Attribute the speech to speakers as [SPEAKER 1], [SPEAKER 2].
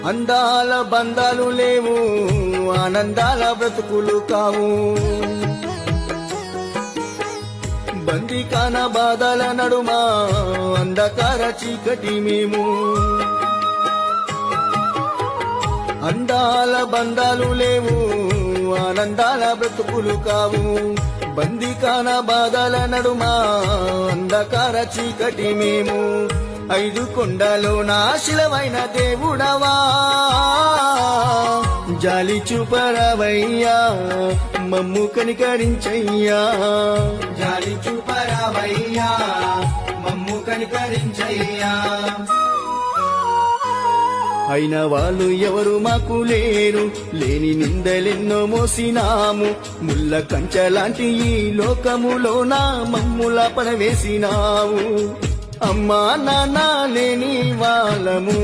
[SPEAKER 1] అందాల బంధాలు లేవు, ఆనందాల బ్రతుకులు కావు. బందికాన బాధల నడుమ అంధకార చీకటి మేము. అందాల బంధాలు లేవు, ఆనందాల బ్రతుకులు కావు. బందికాన బాధల నడుమ అంధకార చీకటి మేము. 5 కొండలో నాశిలమైన దేవుడవా, జాలి చూపరావయ్యా, మమ్ము కనికరించయ్యా.
[SPEAKER 2] జాలి చూపరావయ్యా, మమ్ము కనికరించయ్యా.
[SPEAKER 1] అయిన వాళ్ళు ఎవరు మాకు లేరు, లేని నిందలెన్నో మోసినాము. ముళ్ళ కంచలాంటి ఈ లోకములోన మమ్ముల పడవేసినావు. అమ్మా నాన్న లేని వాళ్ళము.